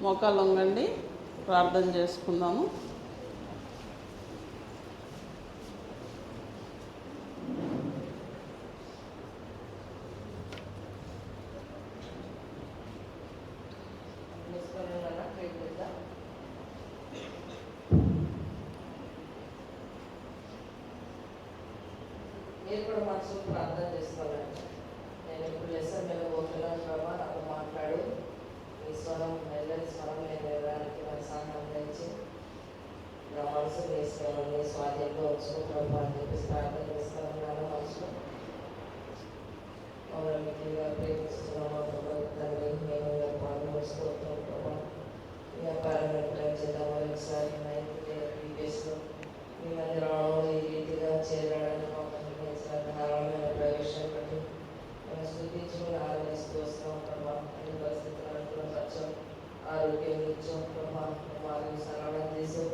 మోకాళ్ళు వంగండి, ప్రార్థన చేసుకుందాము. మీరు కూడా మనసు ప్రార్థన చేసుకోవాలండి. నేను ఇప్పుడు లెసన్ మీద పోతున్నాను ప్రభా, నాకు మాట్లాడు. ఈ స్వరం మెల్లని స్వరం నేను వినడానికి నాకు సహాయం తెచ్చి నా మనసు వేసుకోవాలని స్వాధీనంలో వచ్చుకో ప్రభా అని చెప్పేసి ప్రార్థన చేసుకోవాలన్నాను. మనసులో మిగిలిగా ప్రేమిస్తున్నామా ప్రభా తండ్రి, మేము పాల్గొసుకోవడం ప్రభా వ్యాపారంలో ప్రయత్నిద్దాం. ఒకసారి 9th డే ప్రీవియస్లో మీ మందిరంలో ఈ రీతిగా చేరడానికి ధారాళమైన ప్రవేశం బట్టి మేము స్థుతించుకుని ఆరాధిస్తూ వస్తాం ప్రభా. అన్ని పరిస్థితులు అనుకూలపరచం, ఆరోగ్యం ఇచ్చాం ప్రభా, మార్గం సరళం చేసాం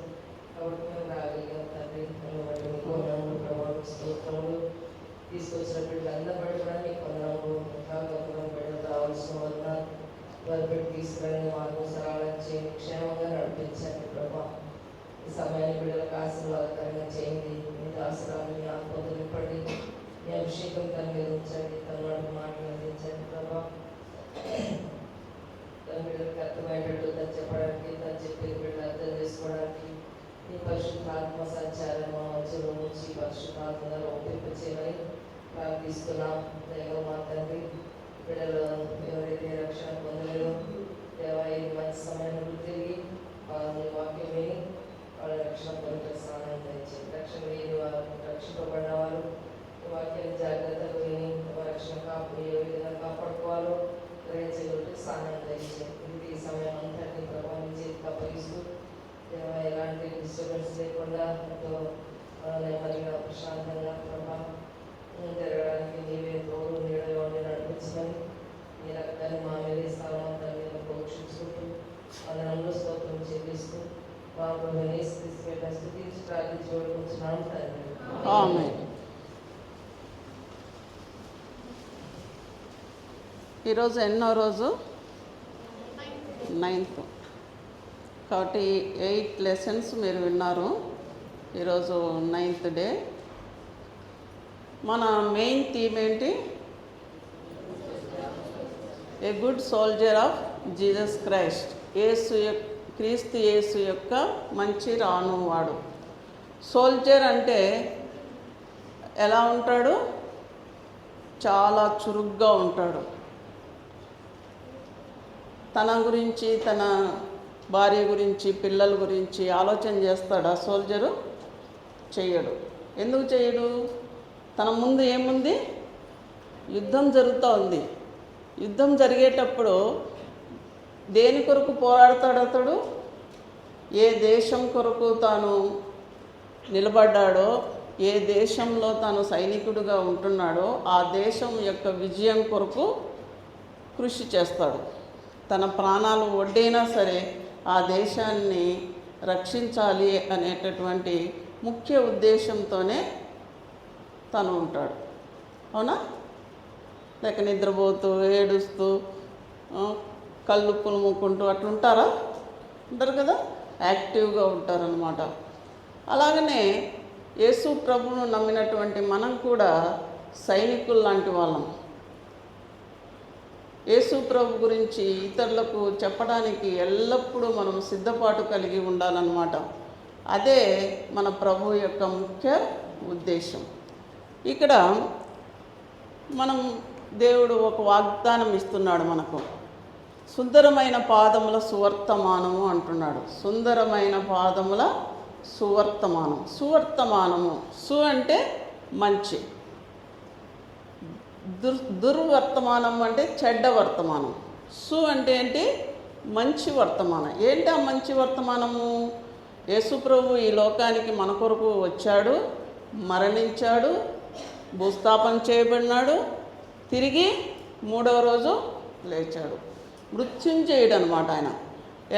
కాబట్టి మేము రాగలిగాం తండ్రి. మేము బట్టి మీకు వందనములు ప్రభా, స్తోత్రములు. తీసుకొచ్చిన బిడ్డలందరూ బట్టి కూడా మీకు వందనములు. ఇంకా కొంతమంది బిడ్డలు రావాల్సిన వల్ల వారి బిడ్డ తీసుకురండి, మార్గం సరళం చేయండి, క్షేమంగా నడిపించండి ప్రభా. ఈ సమయాన్ని బిడ్డలకు ఆశీర్వాదకరంగా చేయండి. మీ దాసరాలు మీ ఆత్మతో నింపండి, మీ అభిషేకం కలిగించండి, తన మాటలు అందించండి ప్రభా. తన బిడ్డలకు అర్థమయ్యేటట్టు తను చెప్పడానికి, తను చెప్పేది బిడ్డలు అర్థం చేసుకోవడానికి మీ పరిశుద్ధాత్మ సంచారం మా మధ్యలో నుంచి పరిశుద్ధాత్మ ఒప్పింపచేయమని ప్రార్థిస్తున్నాం. దైవ మా తండ్రి, బిడ్డలు ఎవరైతే రక్షణ పొందలేదో దేవా ఈ మంచి సమయంలో తిరిగి వాళ్ళని వాక్యం విని వాళ్ళ రక్షణ పొందడం సహాయం చేయండి. రక్షణ లేని వారు, రక్షింపబడిన వారు వాక్యాన్ని జాగ్రత్తగా విని రక్షణ ఏ విధంగా కాపాడుకోవాలో గ్రహించగలిగితే సహాయం చేయండి. ఈ సమయం అంతటిని ప్రభావం చేతి అప్పగిస్తూ ఎలాంటి డిస్టర్బెన్స్ లేకుండా ఎంతో నెమ్మదిగా ప్రశాంతంగా ప్రభావం జరగడానికి నీవే తోడు నీడగా ఉండి నడిపించమని ఈ రక్తాన్ని మా మీద స్థానం మీద పోషించుకుంటూ అందరంలో స్తోత్రం చెల్లిస్తూ బాబు తీసుకెళ్ళి స్థితించి ప్రార్థించుకుంటున్నాను తండ్రి. ఆమేన్. ఈరోజు ఎన్నో రోజు? 9th. కాబట్టి 8 లెసన్స్ మీరు విన్నారు. ఈరోజు 9th డే. మన మెయిన్ థీమ్ ఏంటి? A good soldier of Jesus Christ. క్రీస్తు యేసు యొక్క మంచి రానువాడు. సోల్జర్ అంటే ఎలా ఉంటాడు? చాలా చురుగ్గా ఉంటాడు. తన గురించి, తన భార్య గురించి, పిల్లల గురించి ఆలోచన చేస్తాడా సోల్జరు? చెయ్యడు. ఎందుకు చెయ్యడు? తన ముందు ఏముంది? యుద్ధం జరుగుతూ ఉంది. యుద్ధం జరిగేటప్పుడు దేని కొరకు పోరాడతాడు అతడు? ఏ దేశం కొరకు తాను నిలబడ్డాడో, ఏ దేశంలో తాను సైనికుడిగా ఉంటున్నాడో ఆ దేశం యొక్క విజయం కొరకు కృషి చేస్తాడు. తన ప్రాణాలు ఒడ్డైనా సరే ఆ దేశాన్ని రక్షించాలి అనేటటువంటి ముఖ్య ఉద్దేశంతోనే తను ఉంటాడు. అవునా? లేక నిద్రపోతూ, ఏడుస్తూ, కళ్ళు పులుముకుంటూ అట్లుంటారా? ఉంటారు కదా, యాక్టివ్గా ఉంటారనమాట. అలాగనే యేసు ప్రభువును నమ్మినటువంటి మనం కూడా సైనికులు లాంటి వాళ్ళం. యేసు ప్రభు గురించి ఇతరులకు చెప్పడానికి ఎల్లప్పుడూ మనం సిద్ధపాటు కలిగి ఉండాలన్నమాట. అదే మన ప్రభు యొక్క ముఖ్య ఉద్దేశం. ఇక్కడ మనం దేవుడు ఒక వాగ్దానం ఇస్తున్నాడు మనకు. సుందరమైన పాదముల సువర్తమానము అంటున్నాడు. సుందరమైన పాదముల సువర్తమానం. సువర్తమానము, సు అంటే మంచి, దుర్వర్తమానం అంటే చెడ్డ వర్తమానం. సు అంటే ఏంటి? మంచి వర్తమానం. ఏంటి ఆ మంచి వర్తమానము? యేసు ప్రభు ఈ లోకానికి మన కొరకు వచ్చాడు, మరణించాడు, భూస్థాపన చేయబడినాడు, తిరిగి 3వ రోజు లేచాడు. మృత్యుంజయుడు అనమాట ఆయన.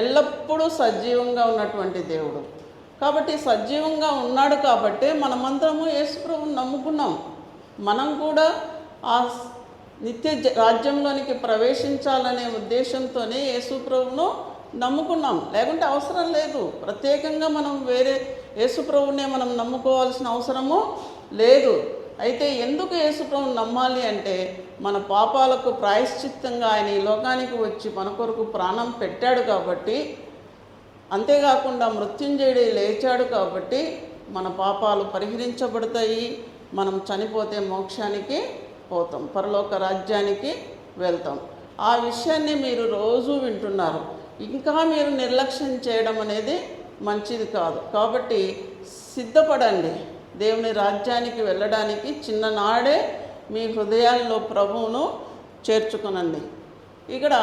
ఎల్లప్పుడూ సజీవంగా ఉన్నటువంటి దేవుడు. కాబట్టి సజీవంగా ఉన్నాడు కాబట్టి మనమందరము యేసు ప్రభువుని నమ్ముకున్నాం. మనం కూడా ఆ నిత్య రాజ్యంలోనికి ప్రవేశించాలనే ఉద్దేశంతోనే యేసు ప్రభువును నమ్ముకున్నాం, లేకుంటే అవసరం లేదు. ప్రత్యేకంగా మనం వేరే యేసుప్రభునే మనం నమ్ముకోవాల్సిన అవసరము లేదు. అయితే ఎందుకు యేసుప్రభుని నమ్మాలి అంటే మన పాపాలకు ప్రాయశ్చిత్తంగా ఆయన ఈ లోకానికి వచ్చి మన కొరకు ప్రాణం పెట్టాడు కాబట్టి, అంతేకాకుండా మృత్యుంజయుడి లేచాడు కాబట్టి మన పాపాలు పరిహరించబడతాయి. మనం చనిపోతే మోక్షానికి పోతాం, పరలోక రాజ్యానికి వెళ్తాం. ఆ విషయాన్ని మీరు రోజు వింటున్నారు. ఇంకా మీరు నిర్లక్ష్యం చేయడం అనేది మంచిది కాదు. కాబట్టి సిద్ధపడండి, దేవుని రాజ్యానికి వెళ్ళడానికి చిన్ననాడే మీ హృదయాల్లో ప్రభువును చేర్చుకునండి. ఇక్కడ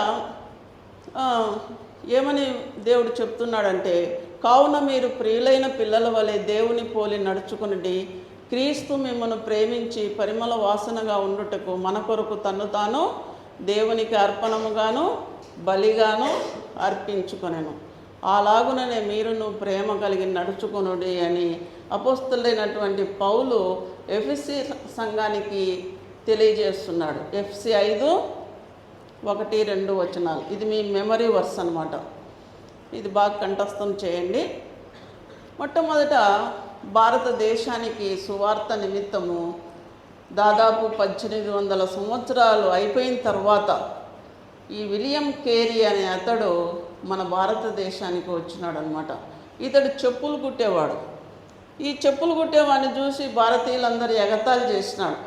ఏమని దేవుడు చెప్తున్నాడంటే, కావున మీరు ప్రియులైన పిల్లల వలె దేవుని పోలి నడుచుకునండి. క్రీస్తు మిమ్మల్ని ప్రేమించి పరిమళ వాసనగా ఉండుటకు మన కొరకు తన్ను తాను దేవునికి అర్పణముగాను బలిగాను అర్పించుకొనెను. అలాగుననే మీరును ప్రేమ కలిగి నడుచుకొనుడి అని అపోస్తలుడైనటువంటి పౌలు ఎఫెసీ సంఘానికి తెలియజేస్తున్నాడు. ఎఫెసీ 5:1-2 ఇది మీ మెమరీ వర్స్ అన్నమాట. ఇది బాగా కంఠస్థం చేయండి. మొట్టమొదట భారతదేశానికి సువార్త నిమిత్తము దాదాపు 1800 సంవత్సరాలు అయిపోయిన తర్వాత ఈ విలియం కేరీ అనే అతడు మన భారతదేశానికి వచ్చినాడు అనమాట. ఇతడు చెప్పులు కుట్టేవాడు. ఈ చెప్పులు కుట్టేవాడిని చూసి భారతీయులందరూ ఎగతాళి చేసినాడు.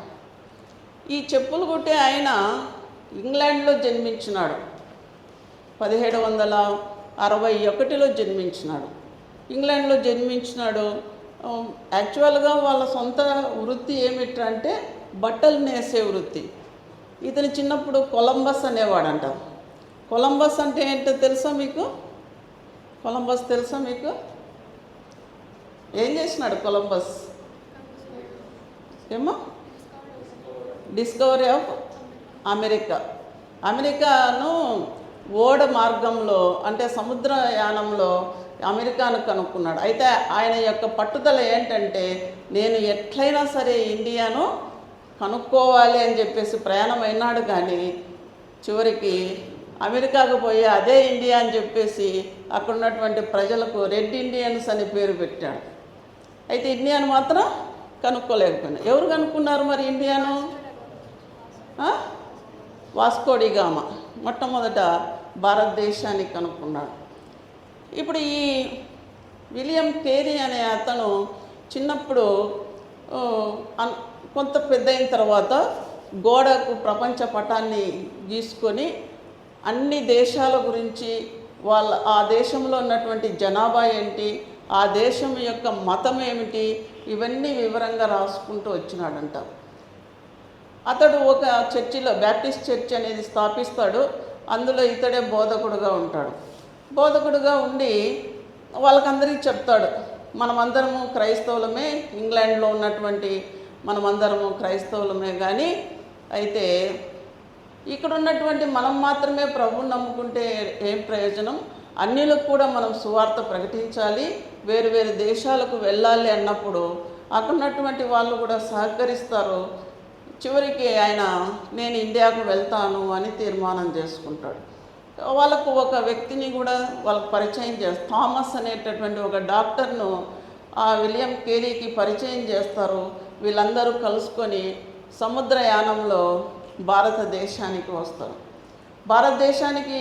ఈ చెప్పులు కుట్టే ఆయన ఇంగ్లాండ్లో జన్మించినాడు. 1761లో జన్మించినాడు. ఇంగ్లాండ్లో జన్మించినాడు. యాక్చువల్గా వాళ్ళ సొంత వృత్తి ఏమిటంటే బట్టలు నేసే వృత్తి. ఇతను చిన్నప్పుడు కొలంబస్ అనేవాడంట. కొలంబస్ అంటే ఏంటో తెలుసా మీకు? కొలంబస్ తెలుసా మీకు? ఏం చేసినాడు కొలంబస్? ఏమో డిస్కవరీ ఆఫ్ అమెరికా. అమెరికాను ఓడ మార్గంలో అంటే సముద్రయానంలో అమెరికాను కనుక్కున్నాడు. అయితే ఆయన యొక్క పట్టుదల ఏంటంటే, నేను ఎట్లయినా సరే ఇండియాను కనుక్కోవాలి అని చెప్పేసి ప్రయాణం అయినాడు. కానీ చివరికి అమెరికాకు పోయి అదే ఇండియా అని చెప్పేసి అక్కడ ఉన్నటువంటి ప్రజలకు రెడ్ ఇండియన్స్ అని పేరు పెట్టాడు. అయితే ఇండియాను మాత్రం కనుక్కోలేకపోయినా. ఎవరు కనుక్కున్నారు మరి ఇండియాను? వాస్కోడిగామా మొట్టమొదట భారతదేశాన్ని కనుక్కున్నాడు. ఇప్పుడు ఈ విలియం కేరీ అనే అతను చిన్నప్పుడు కొంత పెద్ద అయిన తర్వాత గోడకు ప్రపంచ పటాన్ని గీసుకొని అన్ని దేశాల గురించి ఆ దేశంలో ఉన్నటువంటి జనాభా ఏంటి, ఆ దేశం యొక్క మతం ఏమిటి, ఇవన్నీ వివరంగా రాసుకుంటూ వచ్చినాడంట. అతడు ఒక చర్చిలో బ్యాప్టిస్ట్ చర్చ్ అనేది స్థాపిస్తాడు. అందులో ఇతడే బోధకుడుగా ఉంటాడు. బోధకుడుగా ఉండి వాళ్ళకందరికీ చెప్తాడు, మనమందరము క్రైస్తవులమే, ఇంగ్లాండ్లో ఉన్నటువంటి మనమందరము క్రైస్తవులమే, కానీ అయితే ఇక్కడ ఉన్నటువంటి మనం మాత్రమే ప్రభువుని నమ్ముకుంటే ఏం ప్రయోజనం? అన్యులకు కూడా మనం సువార్త ప్రకటించాలి, వేరు వేరు దేశాలకు వెళ్ళాలి అన్నప్పుడు అక్కడ ఉన్నటువంటి వాళ్ళు కూడా సహకరిస్తారు. చివరికి ఆయన నేను ఇండియాకు వెళ్తాను అని తీర్మానం చేసుకుంటాడు. వాళ్ళకు ఒక వ్యక్తిని కూడా వాళ్ళకు పరిచయం చేస్తారు. థామస్ అనేటటువంటి ఒక డాక్టర్ను ఆ విలియం కేరీకి పరిచయం చేస్తారు. వీళ్ళందరూ కలుసుకొని సముద్రయానంలో భారతదేశానికి వస్తారు. భారతదేశానికి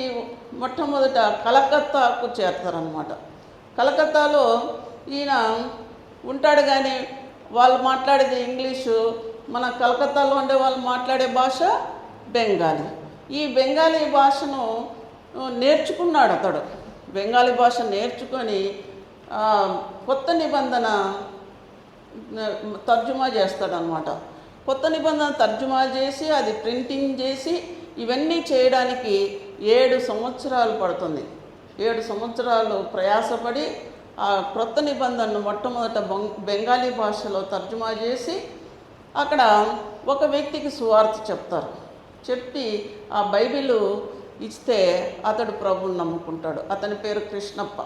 మొట్టమొదట కలకత్తాకు చేరుతారనమాట. కలకత్తాలో ఈయన ఉంటాడు, కానీ వాళ్ళు మాట్లాడేది ఇంగ్లీషు. మన కలకత్తాలో ఉండే వాళ్ళు మాట్లాడే భాష బెంగాలీ. ఈ బెంగాలీ భాషను నేర్చుకున్నాడు అతడు. బెంగాలీ భాష నేర్చుకొని కొత్త నిబంధన తర్జుమా చేస్తాడనమాట. కొత్త నిబంధన తర్జుమా చేసి అది ప్రింటింగ్ చేసి ఇవన్నీ చేయడానికి 7 సంవత్సరాలు పడుతుంది. 7 సంవత్సరాలు ప్రయాసపడి ఆ క్రొత్త నిబంధనను మొట్టమొదట బెంగాలీ భాషలో తర్జుమా చేసి అక్కడ ఒక వ్యక్తికి సువార్త చెప్తారు. చెప్పి ఆ బైబిలు ఇస్తే అతడు ప్రభువుని నమ్ముకుంటాడు. అతని పేరు కృష్ణప్ప.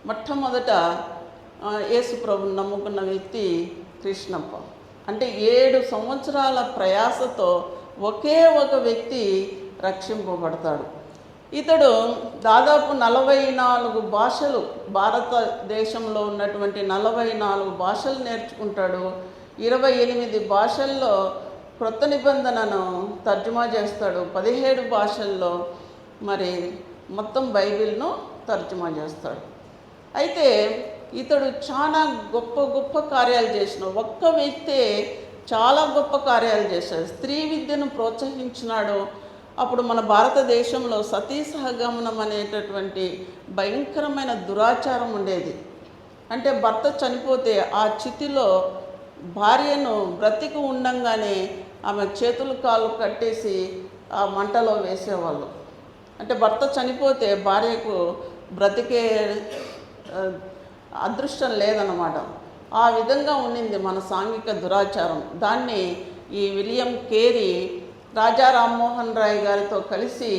మొట్టమొదట యేసు ప్రభువుని నమ్ముకున్న వ్యక్తి కృష్ణప్ప. అంటే 7 సంవత్సరాల ప్రయాసతో ఒకే ఒక వ్యక్తి రక్షింపబడతాడు. ఇతడు దాదాపు 44 భాషలు, భారతదేశంలో ఉన్నటువంటి 44 భాషలు నేర్చుకుంటాడు. 28 భాషల్లో క్రొత్త నిబంధనను తర్జుమా చేస్తాడు. 17 భాషల్లో మరి మొత్తం బైబిల్ను తర్జుమా చేస్తాడు. అయితే ఇతడు చాలా గొప్ప గొప్ప కార్యాలు చేసిన ఒక్క వ్యక్తే చాలా గొప్ప కార్యాలు చేశాడు. స్త్రీ విద్యను ప్రోత్సహించినాడు. అప్పుడు మన భారతదేశంలో సతీ సహగమనం అనేటటువంటి భయంకరమైన దురాచారం ఉండేది. అంటే భర్త చనిపోతే ఆ చితిలో భార్యను బ్రతికి ఉండంగానే ఆమె చేతులు కాళ్ళు కట్టేసి ఆ మంటలో వేసేవాళ్ళు. అంటే భర్త చనిపోతే భార్యకు బ్రతికే అదృష్టం లేదన్నమాట. ఆ విధంగా ఉండింది మన సాంఘిక దురాచారం. దాన్ని ఈ విలియం కేరీ రాజా రామ్మోహన్ రాయ్ గారితో కలిసి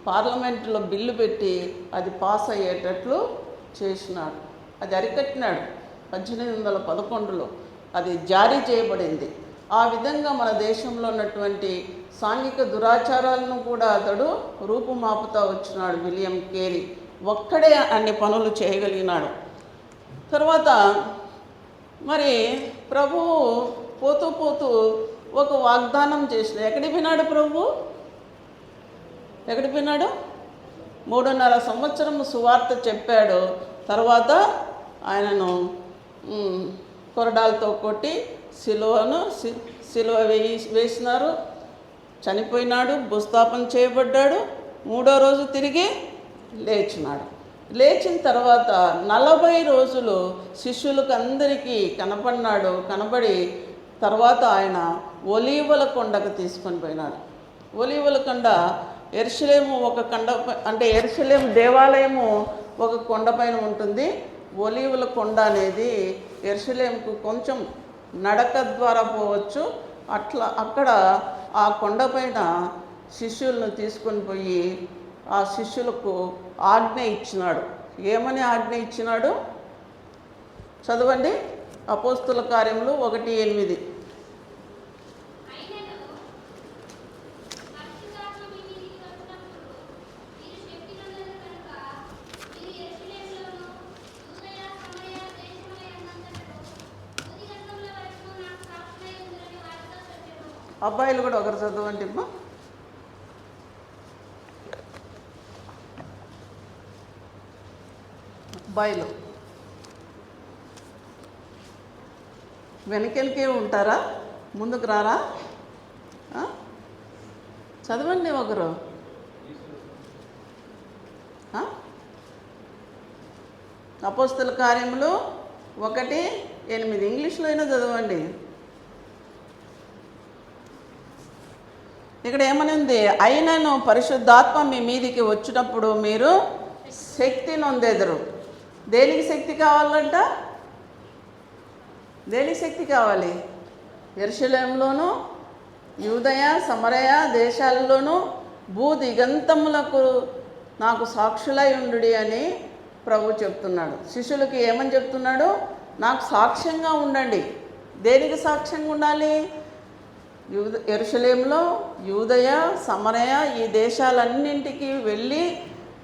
పార్లమెంటులో బిల్లు పెట్టి అది పాస్ అయ్యేటట్లు చేసినాడు. అది అరికట్టినాడు. 1811లో అది జారీ చేయబడింది. ఆ విధంగా మన దేశంలో ఉన్నటువంటి సాంఘిక దురాచారాలను కూడా అతడు రూపుమాపుతా వచ్చినాడు విలియం కేరీ. ఒక్కడే అన్ని పనులు చేయగలిగినాడు. తర్వాత మరి ప్రభువు పోతూ పోతూ ఒక వాగ్దానం చేసిన. ఎక్కడికి పోయినాడు ప్రభు? ఎక్కడికి పోయినాడు? 3.5 సంవత్సరం సువార్త చెప్పాడు. తర్వాత ఆయనను కొరడాలతో కొట్టి సిలువ వేసినారు. చనిపోయినాడు, భూస్థాపన చేయబడ్డాడు. 3వ రోజు తిరిగి లేచినాడు. లేచిన తర్వాత 40 రోజులు శిష్యులకు అందరికీ కనపడినాడు. కనబడి తర్వాత ఆయన ఒలీవల కొండకు తీసుకొని పోయినాడు. ఒలీవల కొండ యెరూషలేము ఒక కొండ, అంటే యెరూషలేము దేవాలయము ఒక కొండపైన ఉంటుంది. ఒలీవల కొండ అనేది యెరూషలేముకు కొంచెం నడక ద్వారా పోవచ్చు. అక్కడ ఆ కొండపైన శిష్యులను తీసుకొని పోయి ఆ శిష్యులకు ఆజ్ఞ ఇచ్చినాడు. ఏమని ఆజ్ఞ ఇచ్చినాడు? చదవండి. అపోస్తుల కార్యములు 1:8. అబ్బాయిలు కూడా ఒకరు చదవండి అమ్మా. అబ్బాయిలు వెనకెళ్ళకే ఉంటారా? ముందుకు రారా? చదవండి ఒకరు. అపోస్తుల కార్యములు 1:8. ఇంగ్లీష్లో అయినా చదవండి. ఇక్కడ ఏమని ఉంది? అయినను పరిశుద్ధాత్మ మీ మీదికి వచ్చినప్పుడు మీరు శక్తి నొందెదరు. దేనికి శక్తి కావాలంట? దేనికి శక్తి కావాలి? యెరూషలేములోను యూదయ సమరయ దేశాలలోనూ భూదిగంతములకు నాకు సాక్షులై ఉండుడి అని ప్రభు చెప్తున్నాడు. శిష్యులకి ఏమని చెప్తున్నాడు? నాకు సాక్ష్యంగా ఉండండి. దేనికి సాక్ష్యంగా ఉండాలి? యెరూషలేములో యూదయ సమరయ ఈ దేశాలన్నింటికి వెళ్ళి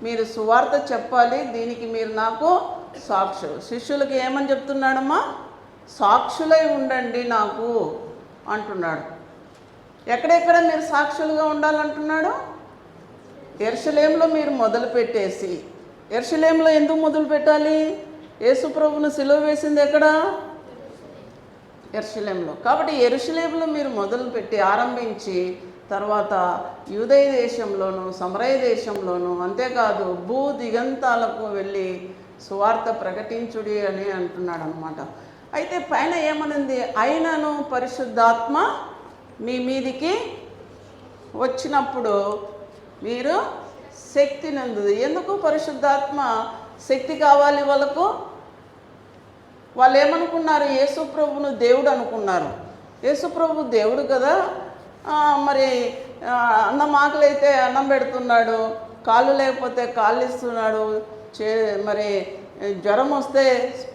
మీరు సువార్త చెప్పాలి. దీనికి మీరు నాకు సాక్షులు. శిష్యులకి ఏమని చెప్తున్నాడమ్మా? సాక్షులై ఉండండి నాకు అంటున్నాడు. ఎక్కడెక్కడ మీరు సాక్షులుగా ఉండాలంటున్నాడు? యెరూషలేములో మీరు మొదలుపెట్టేసి. యెరూషలేములో ఎందుకు మొదలు పెట్టాలి? యేసు ప్రభువును సిలువ వేసింది ఎక్కడ? యెరూషలేములో. కాబట్టి యెరూషలేములో మీరు మొదలుపెట్టి ఆరంభించి తర్వాత యూదయ దేశంలోను సమరయ దేశంలోను, అంతేకాదు భూ దిగంతాలకు వెళ్ళి సువార్త ప్రకటించుడి అని అంటున్నాడు అన్నమాట. అయితే పైన ఏమనుంది? అయినను పరిశుద్ధాత్మ మీ మీదికి వచ్చినప్పుడు మీరు శక్తి నందుది. ఎందుకు పరిశుద్ధాత్మ శక్తి కావాలి వాళ్ళకు? వాళ్ళు ఏమనుకున్నారు? యేసు ప్రభువును దేవుడు అనుకున్నారు. యేసు ప్రభు దేవుడు కదా, మరి అన్నం ఆకలైతే అన్నం పెడుతున్నాడు, కాళ్ళు లేకపోతే కాళ్ళు ఇస్తున్నాడు, మరి జ్వరం వస్తే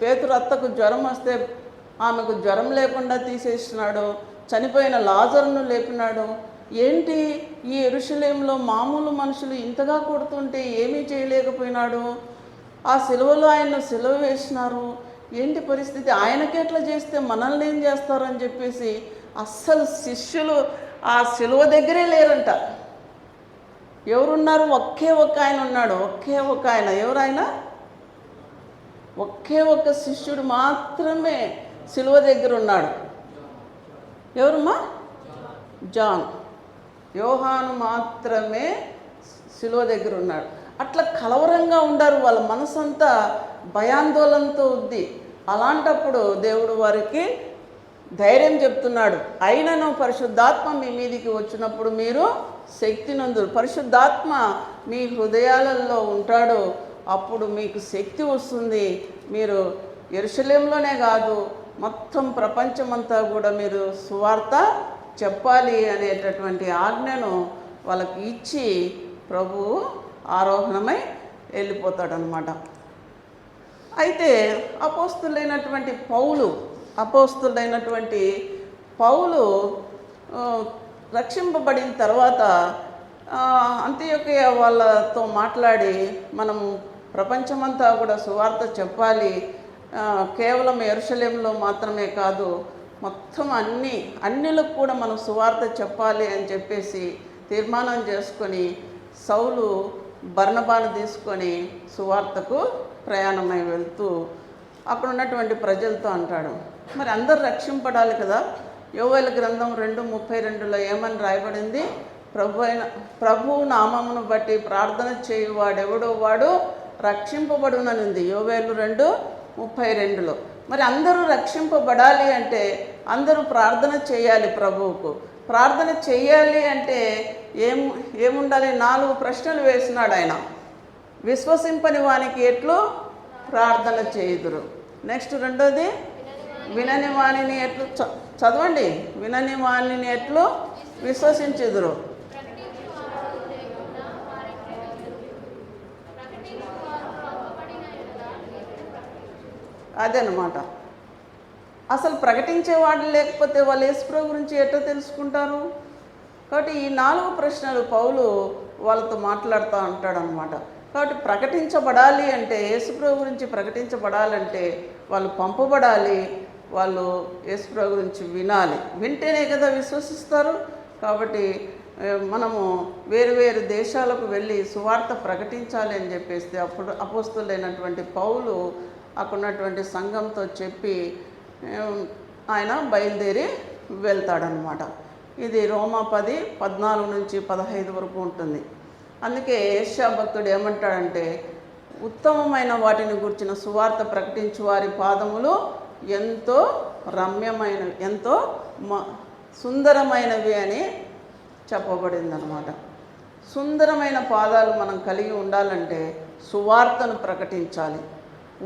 పేతురు అత్తకు జ్వరం వస్తే ఆమెకు జ్వరం లేకుండా తీసేస్తున్నాడు, చనిపోయిన లాజరును లేపినాడు. ఏంటి ఈ యెరూషలేములో మామూలు మనుషులు ఇంతగా కొడుతుంటే ఏమీ చేయలేకపోయినాడు, ఆ సిలువలో ఆయన సిలువ వేసినారు, ఏంటి పరిస్థితి, ఆయనకి ఎట్లా చేస్తే మనల్ని ఏం చేస్తారని చెప్పేసి అస్సలు శిష్యులు ఆ సిలువ దగ్గరే లేరంట. ఎవరున్నారు? ఒకే ఒక్క ఆయన ఉన్నాడు, ఒకే ఒక్క ఆయన. ఎవరైనా? ఒకే ఒక్క శిష్యుడు మాత్రమే సిలువ దగ్గర ఉన్నాడు. ఎవరమ్మా? జాన్. యోహాను మాత్రమే సిలువ దగ్గర ఉన్నాడు. అట్లా కలవరంగా ఉండారు, వాళ్ళ మనసంతా భయాందోళనతో ఉంది. అలాంటప్పుడు దేవుడు వారికి ధైర్యం చెప్తున్నాడు. అయినను పరిశుద్ధాత్మ మీ మీదికి వచ్చినప్పుడు మీరు శక్తి నందురు. పరిశుద్ధాత్మ మీ హృదయాలలో ఉంటాడు, అప్పుడు మీకు శక్తి వస్తుంది. మీరు యెరూషలేములోనే కాదు, మొత్తం ప్రపంచమంతా కూడా మీరు సువార్త చెప్పాలి అనేటటువంటి ఆజ్ఞను వాళ్ళకి ఇచ్చి ప్రభువు ఆరోహణమై వెళ్ళిపోతాడనమాట. అయితే అపోస్తులైనటువంటి పౌలు రక్షింపబడిన తర్వాత అంత్యోక్య వాళ్ళతో మాట్లాడి మనం ప్రపంచమంతా కూడా సువార్త చెప్పాలి, కేవలం యెరూషలేములో మాత్రమే కాదు, మొత్తం అన్యులకు కూడా మనం సువార్త చెప్పాలి అని చెప్పేసి తీర్మానం చేసుకొని సౌలు బర్నబాను తీసుకొని సువార్తకు ప్రయాణమై వెళ్తూ అక్కడ ఉన్నటువంటి ప్రజలతో అంటాడు, మరి అందరు రక్షింపడాలి కదా. యోవేలు గ్రంథం 2:32లో ఏమని రాయబడింది? ప్రభు నామమును బట్టి ప్రార్థన చేయువాడెవడో వాడు రక్షింపబడుననింది యోవేలు 2:32లో. మరి అందరూ రక్షింపబడాలి అంటే అందరూ ప్రార్థన చేయాలి ప్రభువుకు. ప్రార్థన చేయాలి అంటే ఏముండాలి? 4 ప్రశ్నలు వేసినాడు ఆయన. విశ్వసింపని వానికి ఎట్లు ప్రార్థన చేయుదురు. నెక్స్ట్ రెండోది, వినని వాణిని ఎట్లు చదవండి, వినని వాణిని ఎట్లు విశ్వసించుదురు. అదనమాట. అసలు ప్రకటించేవాడు లేకపోతే వాళ్ళు యేసుప్రభు గురించి ఎట్లా తెలుసుకుంటారు? కాబట్టి ఈ 4 ప్రశ్నలు పౌలు వాళ్ళతో మాట్లాడుతూ ఉంటాడనమాట. కాబట్టి ప్రకటించబడాలి అంటే, యేసుప్రభు గురించి ప్రకటించబడాలంటే వాళ్ళు పంపబడాలి, వాళ్ళు యేసుప్రభు గురించి వినాలి, వింటేనే కదా విశ్వసిస్తారు. కాబట్టి మనము వేరు దేశాలకు వెళ్ళి సువార్త ప్రకటించాలి అని చెప్పేస్తే అప్పుడు అపోస్తులైనటువంటి పౌలు అక్కడ ఉన్నటువంటి సంఘంతో చెప్పి ఆయన బయలుదేరి వెళ్తాడనమాట. ఇది రోమా 10:14-15 వరకు ఉంటుంది. అందుకే యేషయా భక్తుడు ఏమంటాడంటే, ఉత్తమమైన వాటిని గురించిన సువార్త ప్రకటించు వారి పాదములు ఎంతో రమ్యమైనవి, ఎంతో సుందరమైనవి అని చెప్పబడిందనమాట. సుందరమైన పాదాలు మనం కలిగి ఉండాలంటే సువార్తను ప్రకటించాలి.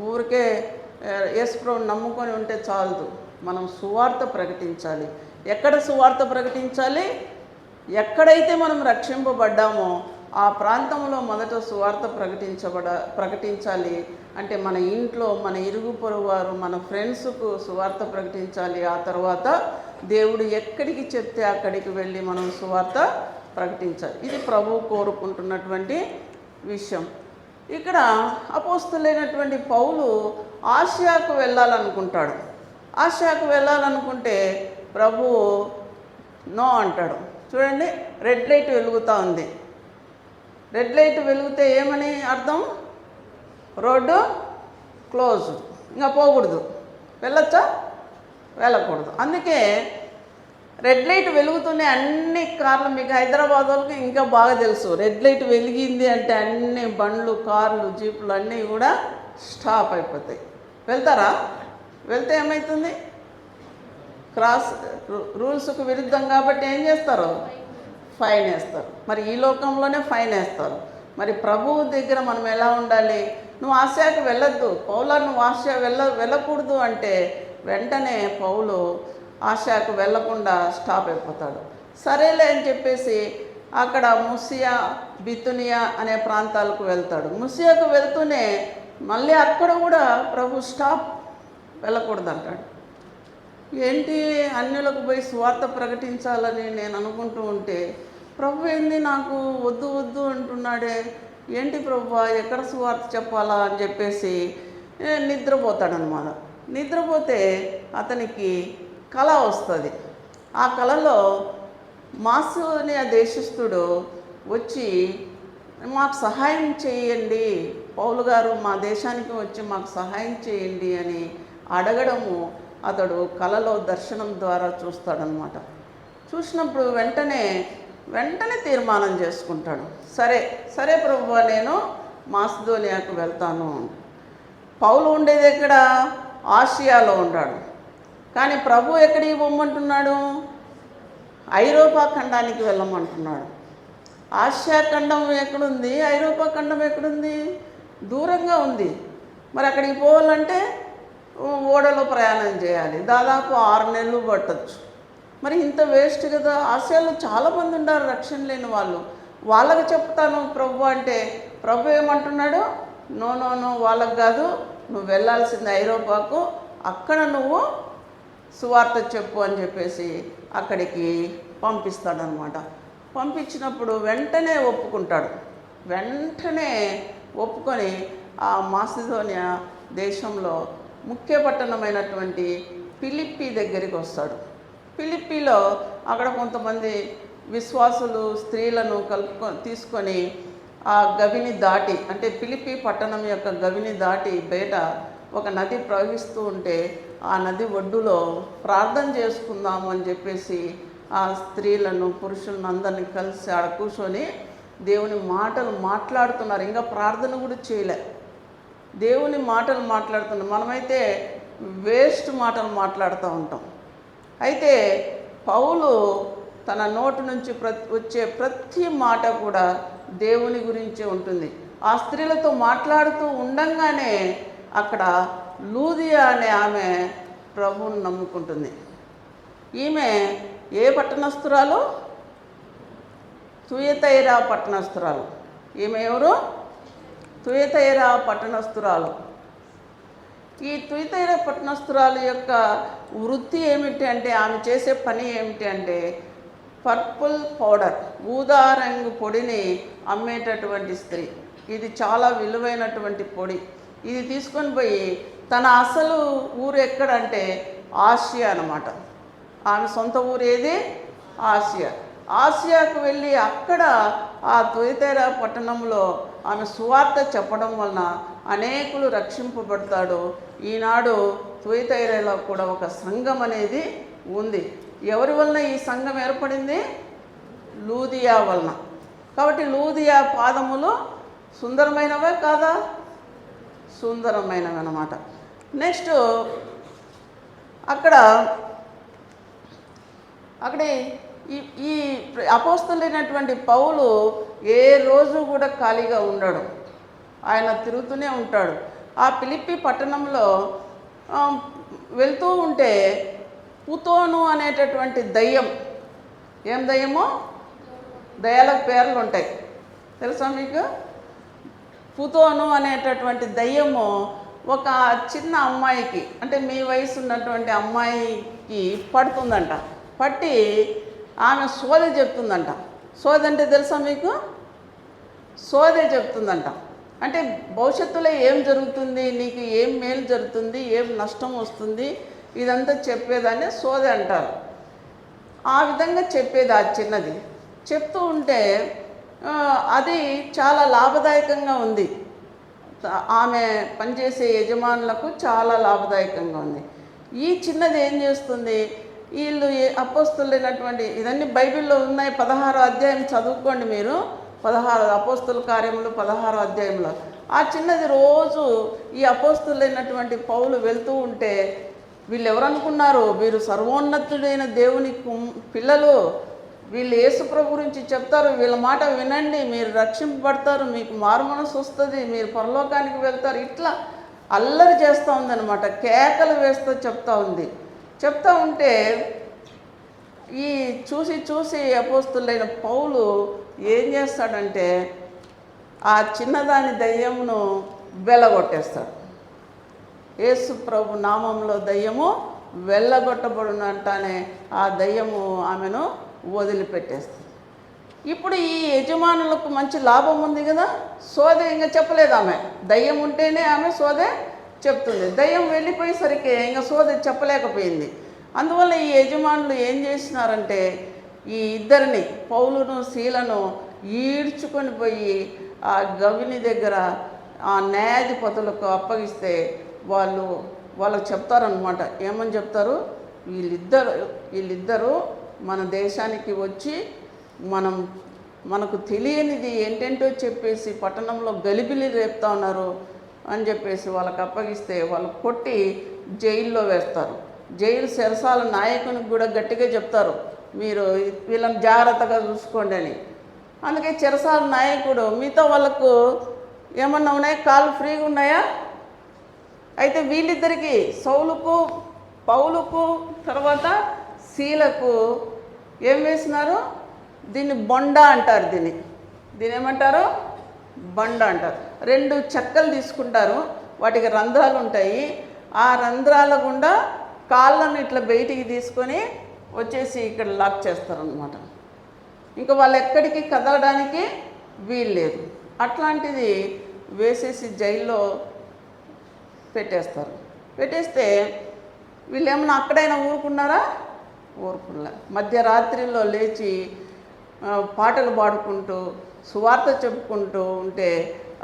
ఊరికే యేసుప్రభువుని నమ్ముకొని ఉంటే చాలదు, మనం సువార్త ప్రకటించాలి. ఎక్కడ సువార్త ప్రకటించాలి? ఎక్కడైతే మనం రక్షింపబడ్డామో ఆ ప్రాంతంలో మొదట సువార్త ప్రకటించాలి. అంటే మన ఇంట్లో, మన ఇరుగు పొరుగు వారు, మన ఫ్రెండ్స్కు సువార్త ప్రకటించాలి. ఆ తర్వాత దేవుడు ఎక్కడికి చెప్తే అక్కడికి వెళ్ళి మనం సువార్త ప్రకటించాలి. ఇది ప్రభువు కోరుకుంటున్నటువంటి విషయం. ఇక్కడ అపోస్తులైనటువంటి పౌలు ఆసియాకు వెళ్ళాలనుకుంటాడు. ఆసియాకు వెళ్ళాలనుకుంటే ప్రభువు నో అంటాడు. చూడండి, రెడ్ లైట్ వెలుగుతూ ఉంది. రెడ్ లైట్ వెలిగితే ఏమని అర్థం? రోడ్డు క్లోజ్, ఇంకా పోకూడదు. వెళ్ళొచ్చా? వెళ్ళకూడదు. అందుకే రెడ్ లైట్ వెలుగుతూనే అన్ని కార్లు, మీకు హైదరాబాద్ వాళ్ళకి ఇంకా బాగా తెలుసు, రెడ్ లైట్ వెలిగింది అంటే అన్ని బండ్లు, కార్లు, జీపులు అన్నీ కూడా స్టాప్ అయిపోతాయి. వెళ్తారా? వెళ్తే ఏమవుతుంది? రూల్స్కు విరుద్ధం కాబట్టి ఏం చేస్తారు? ఫైన్ వేస్తారు. మరి ఈ లోకంలోనే ఫైన్ వేస్తారు. మరి ప్రభువు దగ్గర మనం ఎలా ఉండాలి? నువ్వు ఆసియాకు వెళ్ళొద్దు, పౌలా నువ్వు ఆసియా వెళ్ళకూడదు అంటే వెంటనే పౌలు ఆసియాకు వెళ్ళకుండా స్టాప్ అయిపోతాడు. సరేలే అని చెప్పేసి అక్కడ ముసియా, బితునియా అనే ప్రాంతాలకు వెళ్తాడు. ముసియాకు వెళ్తూనే మళ్ళీ అక్కడ కూడా ప్రభు స్టాప్, వెళ్ళకూడదు అంటాడు. ఏంటి అన్యులకు పోయి సువార్త ప్రకటించాలని నేను అనుకుంటూ ఉంటే ప్రభు ఏంది నాకు వద్దు వద్దు అంటున్నాడే, ఏంటి ప్రభు ఎక్కడ సువార్త చెప్పాలా అని చెప్పేసి నిద్రపోతాడనమాట. నిద్రపోతే అతనికి కళ వస్తుంది. ఆ కళలో మాసిదోనియా దేశస్థుడు వచ్చి మాకు సహాయం చేయండి, పౌలు గారు మా దేశానికి వచ్చి మాకు సహాయం చేయండి అని అడగడము అతడు కలలో దర్శనం ద్వారా చూస్తాడనమాట. చూసినప్పుడు వెంటనే తీర్మానం చేసుకుంటాడు. సరే ప్రభువా, నేను మాసిదోనియాకు వెళ్తాను. పౌలు ఉండేది ఎక్కడ? ఆసియాలో ఉన్నాడు. కానీ ప్రభు ఎక్కడికి పొమ్మంటున్నాడు? ఐరోపా ఖండానికి వెళ్ళమంటున్నాడు. ఆసియా ఖండం ఎక్కడుంది? ఐరోపా ఖండం ఎక్కడుంది? దూరంగా ఉంది. మరి అక్కడికి పోవాలంటే ఓడలో ప్రయాణం చేయాలి, దాదాపు 6 నెలలు పట్టచ్చు. మరి ఇంత వేస్ట్ కదా. ఆసియాలో చాలామంది ఉన్నారు రక్షణ లేని వాళ్ళు, వాళ్ళకి చెప్తాను ప్రభు అంటే ప్రభు ఏమంటున్నాడు? నో వాళ్ళకి కాదు, నువ్వు వెళ్ళాల్సింది ఐరోపాకు, అక్కడ నువ్వు సువార్త చెప్పు అని చెప్పేసి అక్కడికి పంపిస్తాడనమాట. పంపించినప్పుడు వెంటనే ఒప్పుకొని ఆ మాసిదోనియా దేశంలో ముఖ్య పట్టణమైనటువంటి ఫిలిప్పీ దగ్గరికి వస్తాడు. ఫిలిప్పీలో అక్కడ కొంతమంది విశ్వాసులు స్త్రీలను తీసుకొని ఆ గవిని దాటి, అంటే ఫిలిప్పీ పట్టణం యొక్క గవిని దాటి బయట ఒక నది ప్రవహిస్తూ ఉంటే ఆ నది ఒడ్డులో ప్రార్థన చేసుకుందాము అని చెప్పేసి ఆ స్త్రీలను పురుషులను అందరినీ కలిసి ఆడ కూర్చొని దేవుని మాటలు మాట్లాడుతున్నారు. ఇంకా ప్రార్థన కూడా చేయలే, దేవుని మాటలు మాట్లాడుతున్నాం. మనమైతే వేస్ట్ మాటలు మాట్లాడుతూ ఉంటాం. అయితే పౌలు తన నోటి నుంచి వచ్చే ప్రతి మాట కూడా దేవుని గురించే ఉంటుంది. ఆ స్త్రీలతో మాట్లాడుతూ ఉండంగానే అక్కడ లూదియా అనే ఆమె ప్రభువుని నమ్ముకుంటుంది. ఈమె ఏ పట్టణస్థురాలు? తుయతైరా పట్టణస్థురాలు. ఈమె ఎవరు? తుయతైరా పట్టణస్థురాలు. ఈ తుయతైరా పట్టణస్థురాలు యొక్క వృత్తి ఏమిటి అంటే, ఆమె చేసే పని ఏమిటి అంటే పర్పుల్ పౌడర్, ఊదా రంగు పొడిని అమ్మేటటువంటి స్త్రీ. ఇది చాలా విలువైనటువంటి పొడి. ఇది తీసుకొని పోయి తన అసలు ఊరు ఎక్కడంటే ఆసియా అన్నమాట. ఆమె సొంత ఊరు ఏది? ఆసియాకు వెళ్ళి అక్కడ ఆ తుయతైరా పట్టణంలో ఆమె సువార్త చెప్పడం వలన అనేకులు రక్షింపబడతాడు. ఈనాడు తుయతైరాలో కూడా ఒక సంఘం అనేది ఉంది. ఎవరి వలన ఈ సంఘం ఏర్పడింది? లూదియా వలన. కాబట్టి లూదియా పాదములు సుందరమైనవే కాదా? సుందరమైనవి అన్నమాట. నెక్స్ట్ అక్కడ ఈ అపోస్తలుడైనటువంటి పౌలు ఏ రోజు కూడా ఖాళీగా ఉండడు, ఆయన తిరుగుతూనే ఉంటాడు. ఆ ఫిలిప్పీ పట్టణంలో వెళ్తూ ఉంటే పుతోను అనేటటువంటి దయ్యం, ఏం దయ్యమో? దయ్యాలకు పేర్లు ఉంటాయి తెలుసా మీకు? పుతోను అనేటటువంటి దయ్యము ఒక చిన్న అమ్మాయికి, అంటే మీ వయసు ఉన్నటువంటి అమ్మాయికి పడుతుందంట. పట్టి ఆమె సోదె చెప్తుందంట. సోదె అంటే తెలుసా మీకు? సోదె చెప్తుందంట. అంటే భవిష్యత్తులో ఏం జరుగుతుంది, నీకు ఏం మేలు జరుగుతుంది, ఏం నష్టం వస్తుంది, ఇదంతా చెప్పేదాన్ని సోదె అంటారు. ఆ విధంగా చెప్పేది ఆ చిన్నది. చెప్తూ ఉంటే అది చాలా లాభదాయకంగా ఉంది. ఆమె పనిచేసే యజమానులకు చాలా లాభదాయకంగా ఉంది. ఈ చిన్నది ఏం చేస్తుంది? వీళ్ళు అపోస్తలులైనటువంటి, ఇదన్నీ బైబిల్లో ఉన్నాయి, 16వ అధ్యాయం చదువుకోండి మీరు. 16 అపోస్తల కార్యములు 16వ అధ్యాయంలో ఆ చిన్నది రోజు ఈ అపోస్తలులైనటువంటి పౌలు వెళ్తూ ఉంటే వీళ్ళు ఎవరనుకున్నారు? వీరు సర్వోన్నతుడైన దేవుని పిల్లలు, వీళ్ళు యేసుప్రభు గురించి చెప్తారు, వీళ్ళ మాట వినండి, మీరు రక్షింపబడతారు, మీకు మారుమనసు వస్తుంది, మీరు పరలోకానికి వెళ్తారు. ఇట్లా అల్లరి చేస్తూ ఉందన్నమాట, కేకలు వేస్తూ చెప్తా ఉంటే ఈ చూసి అపోస్తలుడైన పౌలు ఏం చేస్తాడంటే ఆ చిన్నదాని దయ్యమును వెలగొట్టేస్తాడు. యేసు ప్రభు నామంలో దయ్యము వెళ్ళగొట్టబడినట్టనే ఆ దయ్యము ఆమెను వదిలిపెట్టేస్తుంది. ఇప్పుడు ఈ యజమానులకు మంచి లాభం ఉంది కదా, సోదె ఇంకా చెప్పలేదు ఆమె. దయ్యం ఉంటేనే ఆమె సోదె చెప్తుంది. దయ్యం వెళ్ళిపోయేసరికి ఇంకా సోదె చెప్పలేకపోయింది. అందువల్ల ఈ యజమానులు ఏం చేసినారంటే ఈ ఇద్దరిని, పౌలును శీలను ఈడ్చుకొని పోయి ఆ గవిని దగ్గర ఆ న్యాయాధిపతులకు అప్పగిస్తే వాళ్ళకు చెప్తారనమాట. ఏమని చెప్తారు, వీళ్ళిద్దరూ మన దేశానికి వచ్చి మనకు తెలియనిది ఏంటంటో చెప్పేసి పట్టణంలో గలిబిలి రేపుతా ఉన్నారు అని చెప్పేసి వాళ్ళకి అప్పగిస్తే వాళ్ళు కొట్టి జైల్లో వేస్తారు. జైలు చెరసాల నాయకునికి కూడా గట్టిగా చెప్తారు, మీరు వీళ్ళని జాగ్రత్తగా చూసుకోండి అని. అందుకే చెరసాల నాయకుడు మిగతా వాళ్ళకు ఏమన్నా ఉన్నాయి, కాళ్ళు ఫ్రీగా ఉన్నాయా? అయితే వీళ్ళిద్దరికి, పౌలుకు తర్వాత శీలకు ఏం వేసినారు, దీన్ని బొండ అంటారు. దీన్ని ఏమంటారు, బండ అంటారు. 2 చెక్కలు తీసుకుంటారు, వాటికి రంధ్రాలు ఉంటాయి. ఆ రంధ్రాల గుండా కాళ్ళను ఇట్లా బయటికి తీసుకొని వచ్చేసి ఇక్కడ లాక్ చేస్తారనమాట. ఇంకా వాళ్ళు ఎక్కడికి కదలడానికి వీల్లేదు. అట్లాంటిది వేసేసి జైల్లో పెట్టేస్తే వీళ్ళు ఏమన్నా అక్కడైనా ఊరుకున్నారా? ఊరుకున్నా. మధ్యరాత్రిలో లేచి పాటలు పాడుకుంటూ సువార్త చెప్పుకుంటూ ఉంటే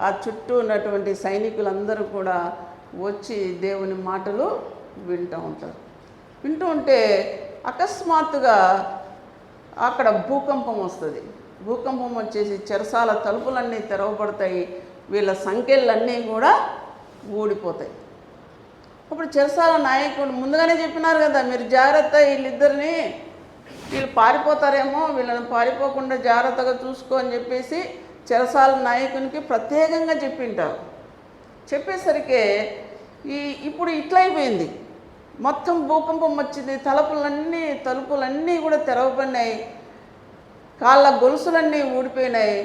ఆ చుట్టూ ఉన్నటువంటి సైనికులందరూ కూడా వచ్చి దేవుని మాటలు వింటూ ఉంటారు. వింటూ ఉంటే అకస్మాత్తుగా అక్కడ భూకంపం వస్తుంది. భూకంపం వచ్చేసి చెరసాల తలుపులన్నీ తెరవబడతాయి, వీళ్ళ సంఖ్యలన్నీ కూడా ఊడిపోతాయి. అప్పుడు చెరసాల నాయకుడు ముందుగానే చెప్పినారు కదా, మీరు జాగ్రత్త, వీళ్ళు పారిపోతారేమో, వీళ్ళని పారిపోకుండా జాగ్రత్తగా చూసుకో అని చెప్పేసి చెరసాల నాయకునికి ప్రత్యేకంగా చెప్పింటారు. చెప్పేసరికి ఇప్పుడు ఇట్లయిపోయింది. మొత్తం భూకంపం వచ్చింది, తలుపులన్నీ కూడా తెరవబడినాయి, కాళ్ళ గొలుసులన్నీ ఊడిపోయినాయి.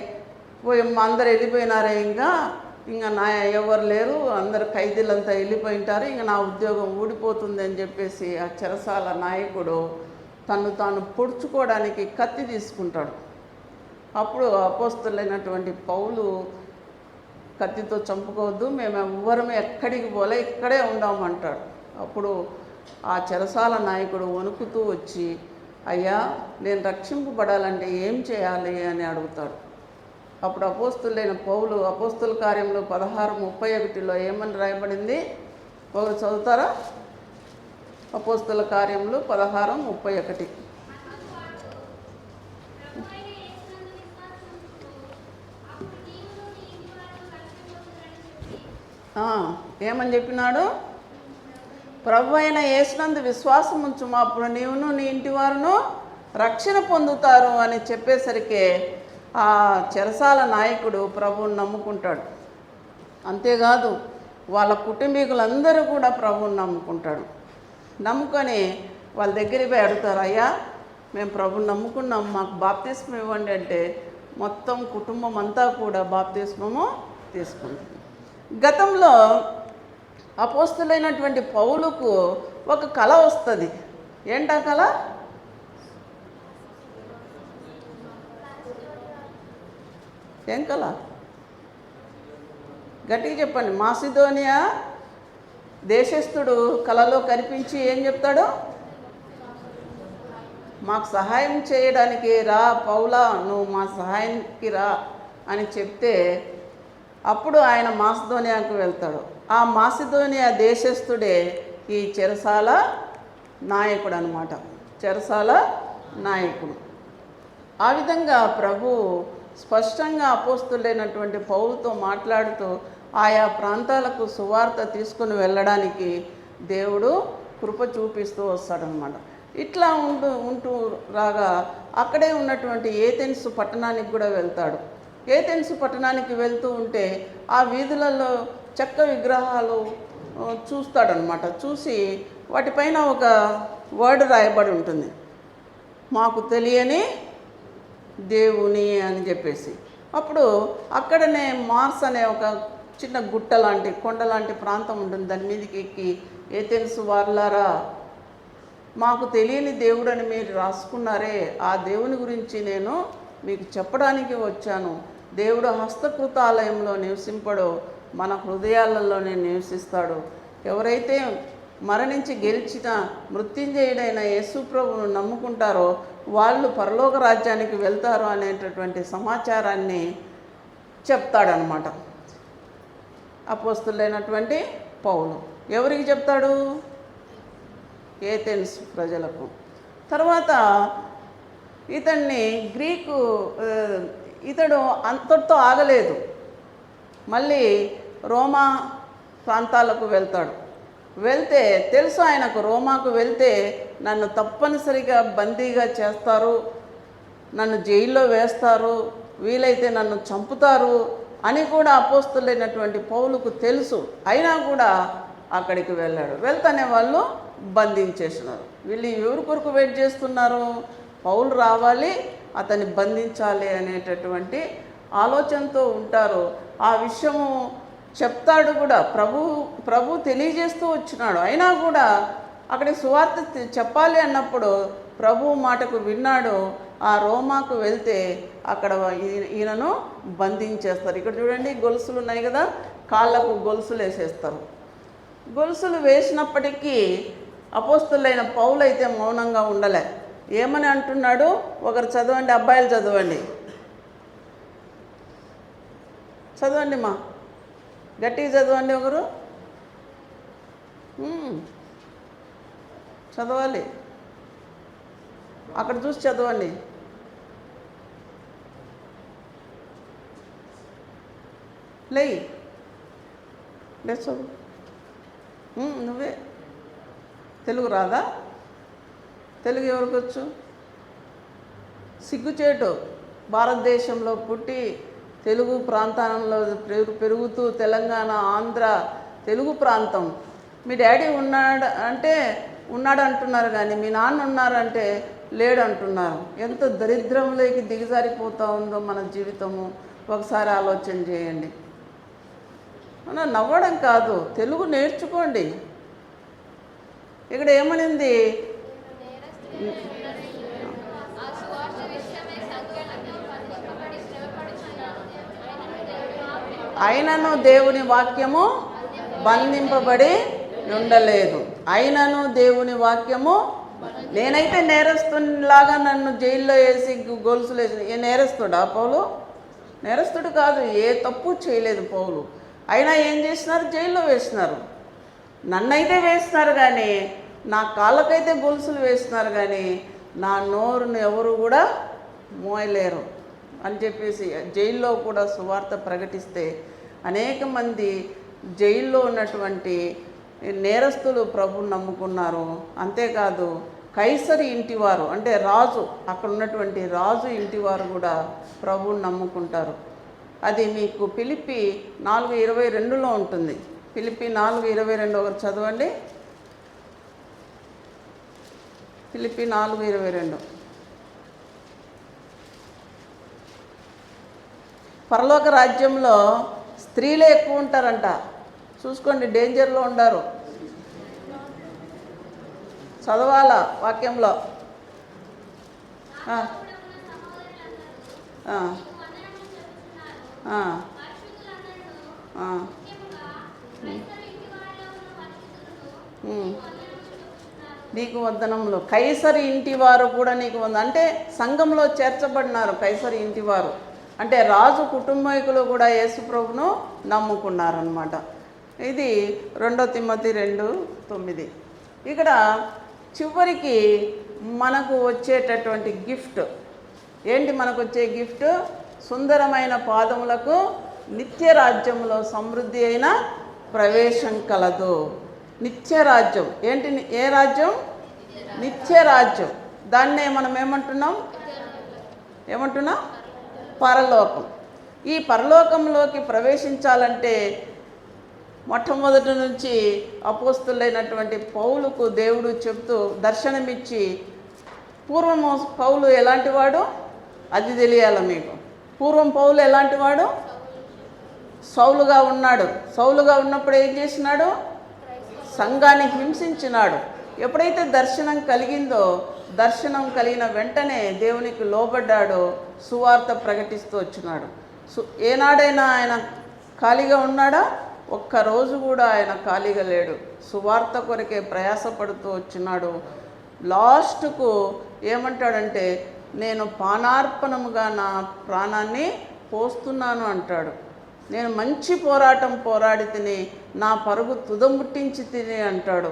అందరు వెళ్ళిపోయినారే, ఇంకా నా ఎవరు లేరు, అందరు ఖైదీలంతా వెళ్ళిపోయింటారు, ఇంకా నా ఉద్యోగం ఊడిపోతుంది అని చెప్పేసి ఆ చెరసాల నాయకుడు తాను పొడుచుకోవడానికి కత్తి తీసుకుంటాడు. అప్పుడు అపోస్తలులైనటువంటి పౌలు, కత్తితో చంపుకోవద్దు, మేము ఎవ్వరమే ఎక్కడికి పోలే, ఇక్కడే ఉందామంటాడు. అప్పుడు ఆ చెరసాల నాయకుడు వణుకుతూ వచ్చి, అయ్యా నేను రక్షింపబడాలంటే ఏం చేయాలి అని అడుగుతాడు. అప్పుడు అపోస్తలులైన పౌలు అపోస్తల కార్యంలో 16:31 ఏమని రాయబడింది, ఒకరు చదువుతారా? అపోస్తల కార్యంలో 16:31. ఏమని చెప్పినాడు, ప్రభు అయిన యేసునందు విశ్వాసం ఉంచుము, అప్పుడు నీవును నీ ఇంటి వారును రక్షణ పొందుతారు అని చెప్పేసరికి ఆ చెరసాల నాయకుడు ప్రభువుని నమ్ముకుంటాడు. అంతేకాదు వాళ్ళ కుటుంబీకులందరూ కూడా ప్రభువుని నమ్ముకుంటాడు. నమ్ముకొని వాళ్ళ దగ్గరికి పోయి అడుగుతారు, అయ్యా మేము ప్రభువుని నమ్ముకున్నాం, మాకు బాప్తిస్మం ఇవ్వండి అంటే మొత్తం కుటుంబం అంతా కూడా బాప్తిస్మము తీసుకుంటుంది. గతంలో అపోస్తలులైనటువంటి పౌలుకు ఒక కళ వస్తుంది. ఏంటా కళ? ఏం కళ? గట్టిగా చెప్పండి. మాసిదోనియా దేశస్థుడు కళలో కనిపించి ఏం చెప్తాడు, మాకు సహాయం చేయడానికి రా పౌలా, నువ్వు మా సహాయానికి రా అని చెప్తే అప్పుడు ఆయన మాసిదోనియాకు వెళ్తాడు. ఆ మాసిదోనియా దేశస్థుడే ఈ చెరసాల నాయకుడు అన్నమాట. చెరసాల నాయకుడు. ఆ విధంగా ప్రభు స్పష్టంగా అపోస్తలులైనటువంటి పౌలుతో మాట్లాడుతూ ఆయా ప్రాంతాలకు సువార్త తీసుకుని వెళ్ళడానికి దేవుడు కృప చూపిస్తూ వస్తాడనమాట. ఇట్లా ఉంటూ రాగా అక్కడే ఉన్నటువంటి ఏథెన్స్ పట్టణానికి కూడా వెళ్తాడు. ఏథెన్స్ పట్టణానికి వెళ్తూ ఉంటే ఆ వీధులలో చెక్క విగ్రహాలు చూస్తాడనమాట. చూసి వాటిపైన ఒక వర్డ్ రాయబడి ఉంటుంది, మాకు తెలియని దేవుని అని చెప్పేసి. అప్పుడు అక్కడనే మార్స్ అనే ఒక చిన్న గుట్ట లాంటి కొండ లాంటి ప్రాంతం ఉంటుంది. దాని మీదకి ఎక్కి ఏథెన్స్ వార్లారా మాకు తెలియని దేవుడని మీరు రాసుకున్నారే, ఆ దేవుని గురించి నేను మీకు చెప్పడానికి వచ్చాను. దేవుడు హస్తకృతాలయంలో నివసింపడో మన హృదయాలలోనే నివసిస్తాడు. ఎవరైతే మరణించి గెలిచిన మృత్యుంజయుడైన యేసు ప్రభువును నమ్ముకుంటారో వాళ్ళు పరలోక రాజ్యానికి వెళ్తారు అనేటటువంటి సమాచారాన్ని చెప్తాడనమాట అపోస్తలుడైనటువంటి పౌలు. ఎవరికి చెప్తాడు? ఏథెన్స్ ప్రజలకు. తర్వాత ఇతన్ని ఇతడు అంతటితో ఆగలేదు, మళ్ళీ రోమా ప్రాంతాలకు వెళ్తాడు. వెళ్తే తెలుసు ఆయనకు, రోమాకు వెళ్తే నన్ను తప్పనిసరిగా బందీగా చేస్తారు, నన్ను జైల్లో వేస్తారు, వీలైతే నన్ను చంపుతారు అని కూడా అపోస్తలుడైనటువంటి పౌలుకు తెలుసు. అయినా కూడా అక్కడికి వెళ్ళాడు. వెళ్తానే వాళ్ళు బంధించేసినారు. వీళ్ళు ఎవరి కొరకు వెయిట్ చేస్తున్నారు? పౌలు రావాలి, అతన్ని బంధించాలి అనేటటువంటి ఆలోచనతో ఉంటారు. ఆ విషయము చెప్తాడు కూడా, ప్రభు తెలియజేస్తూ వచ్చినాడు. అయినా కూడా అక్కడికి సువార్త చెప్పాలి అన్నప్పుడు ప్రభు మాటకు విన్నాడు. ఆ రోమాకు వెళ్తే అక్కడ ఈయనను బంధించేస్తారు. ఇక్కడ చూడండి, గొలుసులు ఉన్నాయి కదా, కాళ్ళకు గొలుసులు వేసేస్తారు. గొలుసులు వేసినప్పటికీ అపోస్తలుడైన పౌలు అయితే మౌనంగా ఉండలే. ఏమని అంటున్నాడు? ఒకరు చదవండి, అబ్బాయిలు చదవండి, చదవండి మా గట్టిగా చదవండి. ఒకరు చదవాలి, అక్కడ చూసి చదవండి. లే చదువు, నువ్వే. తెలుగు రాదా? తెలుగు ఎవరికి వచ్చు? సిగ్గుచేటు, భారతదేశంలో పుట్టి తెలుగు ప్రాంతంలో పెరుగుతూ తెలంగాణ, ఆంధ్ర, తెలుగు ప్రాంతం. మీ డాడీ ఉన్నాడు అంటున్నారు, కానీ మీ నాన్న ఉన్నారంటే లేడు అంటున్నారు. ఎంత దరిద్రంలోకి దిగజారిపోతూ ఉందో మన జీవితము ఒకసారి ఆలోచన చేయండి. నవ్వడం కాదు, తెలుగు నేర్చుకోండి. ఇక్కడ ఏమనింది? అయినను దేవుని వాక్యము బంధింపబడి ఉండలేదు. అయినను దేవుని వాక్యము, నేనైతే నేరస్తునిలాగా నన్ను జైల్లో వేసి గొలుసులు వేసి, ఏ నేరస్తుడా పౌలు? నేరస్తుడు కాదు, ఏ తప్పు చేయలేదు పౌలు. అయినా ఏం చేసినారు? జైల్లో వేసినారు. నన్నైతే వేసినారు కానీ, నా కాళ్ళకైతే గొలుసులు వేసినారు కానీ నా నోరును ఎవరు కూడా మోయలేరు అని చెప్పేసి జైల్లో కూడా సువార్త ప్రకటిస్తే అనేక మంది జైల్లో ఉన్నటువంటి నేరస్తులు ప్రభువుని నమ్ముకున్నారు. అంతేకాదు కైసరి ఇంటివారు, అంటే రాజు, అక్కడ ఉన్నటువంటి రాజు ఇంటివారు కూడా ప్రభువుని నమ్ముకుంటారు. అది మీకు ఫిలిప్పీ 4:22లో ఉంటుంది. ఫిలిప్పీ 4:22 ఒకరు చదవండి. ఫిలిప్పీ 4:22. పరలోక రాజ్యంలో స్త్రీలే ఎక్కువ ఉంటారంట. చూసుకోండి, డేంజర్లో ఉండారు. చదవాలా వాక్యంలో. నీకు వందనములు. కైసరి ఇంటి వారు కూడా నీకు అంటే సంఘంలో చేర్చబడినారు కైసరి ఇంటి వారు. అంటే రాజు కుటుంబీకులు కూడా యేసుప్రభును నమ్ముకున్నారనమాట. ఇది 2 తిమోతి 2:9. ఇక్కడ చివరికి మనకు వచ్చేటటువంటి గిఫ్ట్ ఏంటి? మనకు వచ్చే గిఫ్ట్ సుందరమైన పాదములకు నిత్యరాజ్యంలో సమృద్ధి అయిన ప్రవేశం కలదు. నిత్యరాజ్యం ఏంటి? ఏ రాజ్యం? నిత్యరాజ్యం. దాన్నే మనం ఏమంటున్నాం? పరలోకం. ఈ పరలోకంలోకి ప్రవేశించాలంటే మొట్టమొదటి నుంచి అపోస్తలుడైనటువంటి పౌలుకు దేవుడు చెప్తూ దర్శనమిచ్చి, పూర్వము పౌలు ఎలాంటి వాడు అది తెలియాలి మీకు. పూర్వం పౌలు ఎలాంటి వాడు? సౌలుగా ఉన్నాడు. సౌలుగా ఉన్నప్పుడు ఏం చేసినాడు? సంఘాన్ని హింసించినాడు. ఎప్పుడైతే దర్శనం కలిగిందో, దర్శనం కలిగిన వెంటనే దేవునికి లోబడ్డాడో సువార్త ప్రకటిస్తూ వచ్చినాడు. ఏనాడైనా ఆయన ఖాళీగా ఉన్నాడా? ఒక్కరోజు కూడా ఆయన ఖాళీగా లేడు. సువార్త కొరకే ప్రయాసపడుతూ వచ్చినాడు. లాస్ట్కు ఏమంటాడంటే, నేను పానార్పణముగా నా ప్రాణాన్ని పోస్తున్నాను అంటాడు. నేను మంచి పోరాటం పోరాడి తిని నా పరుగు తుదముట్టించి తిని అంటాడు.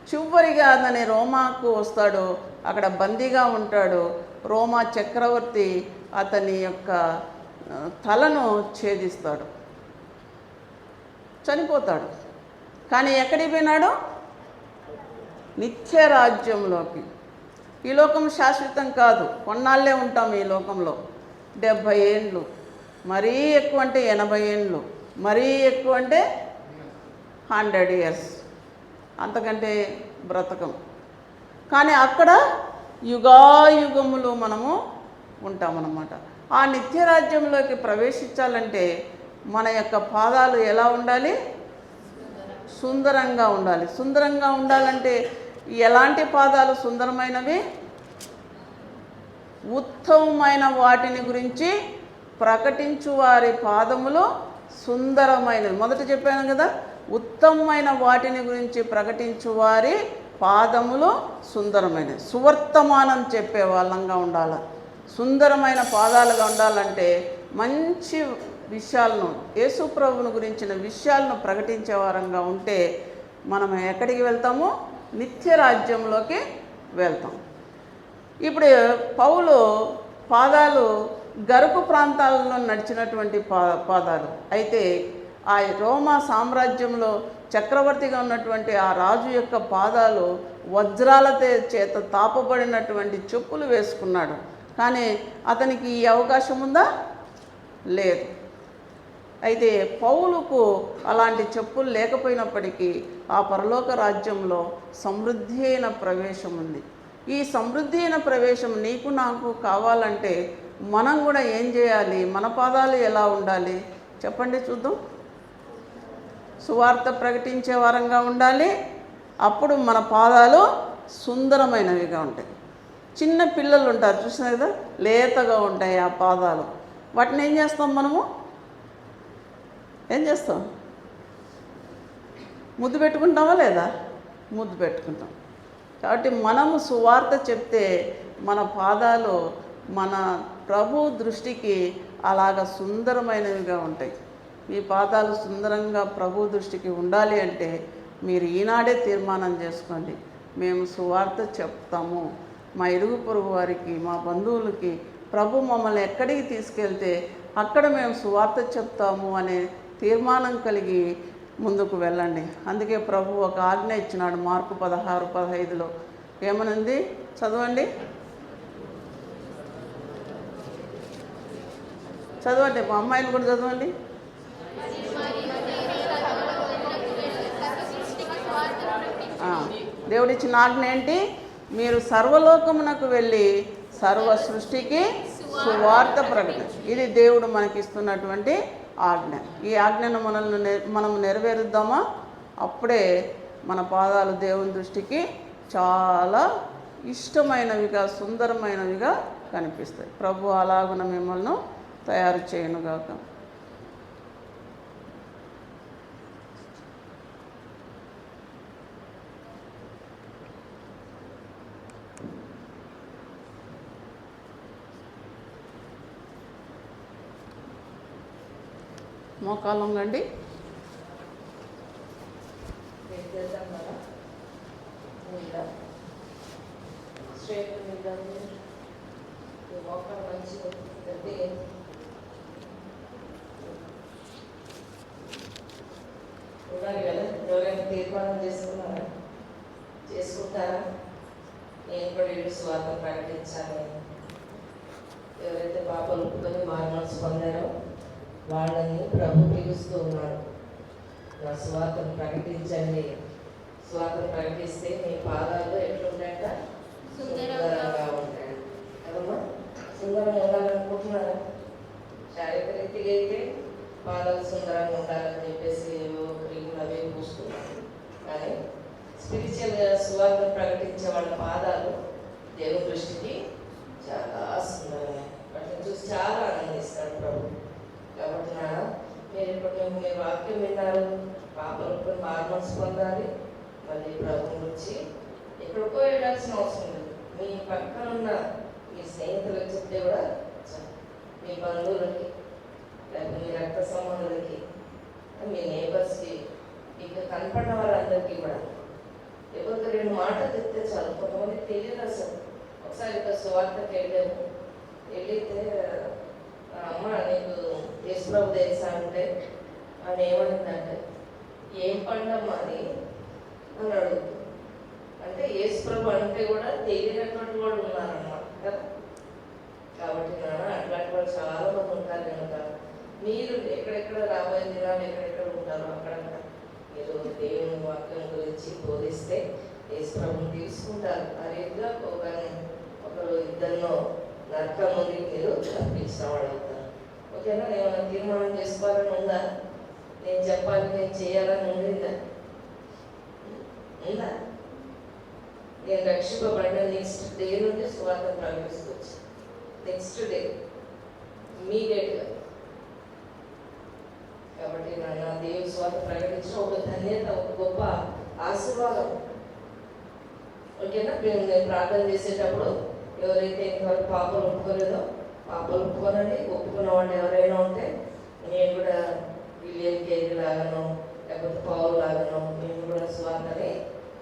చివరిగా అతని రోమాకు వస్తాడు. అక్కడ బందీగా ఉంటాడు. రోమా చక్రవర్తి అతని యొక్క తలను ఛేదిస్తాడు, చనిపోతాడు. కానీ ఎక్కడికి పోయినాడు? నిత్య రాజ్యంలోకి. ఈ లోకం శాశ్వతం కాదు, కొన్నాళ్ళే ఉంటాం ఈ లోకంలో. 70 ఏండ్లు, మరీ ఎక్కువ అంటే 80 ఏండ్లు, మరీ ఎక్కువ అంటే 100 years, అంతకంటే బ్రతకం. కానీ అక్కడ యుగాయుగములు మనము ఉంటామన్నమాట. ఆ నిత్యరాజ్యంలోకి ప్రవేశించాలంటే మన యొక్క పాదాలు ఎలా ఉండాలి? సుందరంగా ఉండాలి. సుందరంగా ఉండాలంటే ఎలాంటి పాదాలు సుందరమైనవి? ఉత్తమమైన వాటిని గురించి ప్రకటించు వారి పాదములు సుందరమైనవి. మొదట చెప్పాను కదా, ఉత్తమమైన వాటిని గురించి ప్రకటించు వారి పాదములు సుందరమైనవి. సువర్తమానం చెప్పే వాళ్ళంగా ఉండాలి. సుందరమైన పాదాలుగా ఉండాలంటే మంచి విషయాలను, యేసు ప్రభువును గురించిన విషయాలను ప్రకటించే వారంగా ఉంటే మనం ఎక్కడికి వెళ్తాము? నిత్య రాజ్యంలోకి వెళ్తాం. ఇప్పుడు పౌలు పాదాలు గరుకు ప్రాంతాలలో నడిచినటువంటి పాదాలు. అయితే ఆ రోమా సామ్రాజ్యంలో చక్రవర్తిగా ఉన్నటువంటి ఆ రాజు యొక్క పాదాలు వజ్రాల చేత తాపబడినటువంటి చెప్పులు వేసుకున్నాడు. కానీ అతనికి ఈ అవకాశం ఉందా? లేదు. అయితే పౌలుకు అలాంటి చెప్పులు లేకపోయినప్పటికీ ఆ పరలోక రాజ్యంలో సమృద్ధి అయిన ప్రవేశం ఉంది. ఈ సమృద్ధి అయిన ప్రవేశం నీకు నాకు కావాలంటే మనం కూడా ఏం చేయాలి? మన పాదాలు ఎలా ఉండాలి చెప్పండి చూద్దాం. సువార్త ప్రకటించే వారంగా ఉండాలి. అప్పుడు మన పాదాలు సుందరమైనవిగా ఉంటాయి. చిన్న పిల్లలు ఉంటారు చూసినా కదా, లేతగా ఉంటాయి ఆ పాదాలు. వాటిని ఏం చేస్తాం? మనము ఏం చేస్తాం? ముద్దు పెట్టుకుంటామా లేదా? ముద్దు పెట్టుకుంటాం. కాబట్టి మనము సువార్త చెప్తే మన పాదాలు మన ప్రభు దృష్టికి అలాగ సుందరమైనవిగా ఉంటాయి. మీ పాదాలు సుందరంగా ప్రభు దృష్టికి ఉండాలి అంటే మీరు ఈనాడే తీర్మానం చేసుకోండి, మేము సువార్త చెప్తాము. మా ఇరుగు పొరుగు వారికి, మా బంధువులకి ప్రభు మమ్మల్ని ఎక్కడికి తీసుకెళ్తే అక్కడ మేము సువార్త చెప్తాము అనే తీర్మానం కలిగి ముందుకు వెళ్ళండి. అందుకే ప్రభు ఒక ఆజ్ఞ ఇచ్చినాడు. మార్కు 16:15లో ఏమనుంది? చదవండి, చదవండి. మా అమ్మాయిని కూడా చదవండి. దేవుడిచ్చిన ఆజ్ఞ ఏంటి? మీరు సర్వలోకమునకు వెళ్ళి సర్వ సృష్టికి సువార్త ప్రకటన. ఇది దేవుడు మనకిస్తున్నటువంటి ఆజ్ఞ. ఈ ఆజ్ఞను మనం నెరవేరుద్దామా? అప్పుడే మన పాదాలు దేవుని దృష్టికి చాలా ఇష్టమైనవిగా, సుందరమైనవిగా కనిపిస్తాయి. ప్రభు అలాగున మిమ్మల్ని తయారు చేయనుగాక. మోకాలంగండి. స్ట్రేట్ మీద మోకాలు మంచిగా ఉన్నారు కదా. ఎవరైనా తీర్మానం చేసుకుంటారా? నేను కూడా ఇల్లు స్వార్థ ప్రకటించాలి. ఎవరైతే పాపలు ఒప్పుకొని మారుమనసు పొందారో వాళ్ళని ప్రభు పిలుస్తూ ఉన్నాడు. నా స్వార్థను ప్రకటించండి. స్వార్థను ప్రకటిస్తే మీ పాదాల్లో ఎట్లుంటాయంట? సుందరంగా ఉంటాయి. కదమ్మా, సుందరంగా ఉండాలనుకుంటున్నారా? శారీరక రీతిగా అయితే పాదాలు సుందరంగా ఉండాలని చెప్పేసి క్రీములు అవి పూస్తున్నారు. కానీ స్పిరిచువల్గా సువార్తను ప్రకటించే వాళ్ళ పాదాలు దేవుని దృష్టికి చాలా సుందరమే. వాటిని చూసి చాలా ఆనందిస్తాడు ప్రభు. కాబట్టి నాన్న, మీరు వాక్యం విన్నారు, పాపలకు మార్మల్స్ పొందాలి. మళ్ళీ ప్రభు గురించి ఎక్కడికో వెళ్ళాల్సిన అవసరం లేదు. మీ పక్కన ఉన్న మీ స్నేహితులకు చెప్తే కూడా చాలు. మీ బంధువులకి, లేకపోతే మీ రక్త సంబంధులకి, మీ నేబర్స్కి, మీకు కనపడిన వాళ్ళందరికీ కూడా ఎవరికి 2 మాటలు చెప్తే చాలు. కొంతమంది తెలియదు అసలు. ఒకసారి ఇక్కడ సువార్తకి వెళితే అమ్మ నీకు యేసుప్రభు తెలుసా అంటే ఆమె ఏమనిందంటే ఏం పండమ్మా అని అడుగుతుంది. అంటే యేసుప్రభు అంటే కూడా తెలియనటువంటి వాళ్ళు ఉన్నారన్నమాట కదా. కాబట్టి నాన్న, అట్లాంటి వాళ్ళు చాలా మంది ఉంటారు కనుక మీరు ఎక్కడెక్కడ రాబోయే దినాలు ఎక్కడెక్కడ ఉంటారో అక్కడక్కడ మీరు దేవుని వాక్యం గురించి బోధిస్తే యేసుప్రభుని తీసుకుంటారు. ఆ రీతిగా ఒకరు ఇద్దరినో నరకం నుండి మీరు తప్పించిన వాళ్ళు అవుతారు. ఓకేనా? ఏమైనా తీర్మానం చేసుకోవాలని ఉందా? నేను చెప్పాలి, నేను చేయాలని ఉండిందా? ఉందా? నేను రక్షింపబడిన నెక్స్ట్ డే నుండి సువార్త ప్రకటించుకోవచ్చు. నెక్స్ట్ డే ఇమీడియట్గా. కాబట్టి నాన్న, దేవుని సువార్త ప్రకటించిన ఒక ధన్యత, ఒక గొప్ప ఆశీర్వాదం. ఓకేనా? నేను ప్రార్థన చేసేటప్పుడు ఎవరైతే ఇంతవరకు పాపలు ఒప్పుకోలేదో పాపలు ఒప్పుకోనండి. ఒప్పుకున్న వాళ్ళు ఎవరైనా ఉంటే నేను కూడా విలియం కేరీ లాగానో లేకపోతే పౌలు లాగానో మేము కూడా సువార్తని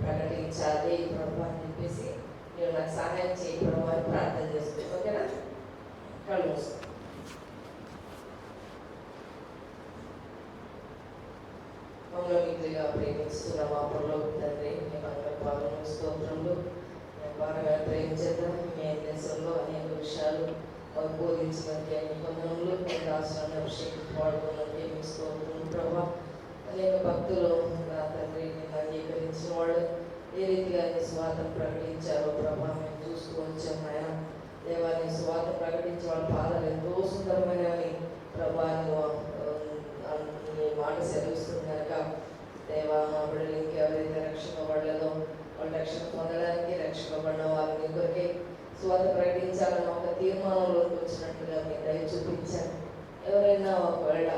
ప్రకటించాలి ప్రభు అని చెప్పేసి నేను నాకు సహాయం చేయి ప్రభు అని ప్రార్థన చేస్తాను. ఓకేనా? కళ్ళు మూసుకో. మమ్మల్ని మిగిలిగా ప్రేమిస్తున్న మా పరలోక తండ్రి, మీ అందరి పాలన స్తోత్రములు. బాగా ప్రేమించేద్దాం. మీ దేశంలో అనేక విషయాలు బోధించడానికి అనేక కొందరులు రాష్ట్రాన్ని అభిషేకం వాడుకోవడానికి మీకు స్తోత్రం ప్రభా. అనేక భక్తులు నా తండ్రి నేను అంగీకరించిన వాళ్ళు ఏ రీతిగా నీ స్వార్థం ప్రకటించారో ప్రభా మేము చూస్తూ వచ్చాం. ఆయన దేవాన్ని స్వార్థం ప్రకటించే వాళ్ళ పాదాలు ఎంతో సుందరమైనవి ప్రభా. నీ మాట సెలవిస్తుంది కనుక దేవా, మా బిడ్డలు ఇంకెవరైతే రక్షింపబడలేదో వాళ్ళు రక్షణ పొందడానికి, రక్షింపబడిన వారిని కొరికే స్వార్థ ప్రకటించాలని ఒక తీర్మానంలోకి వచ్చినట్లుగా మీ దయ చూపించాను. ఎవరైనా ఒకవేళ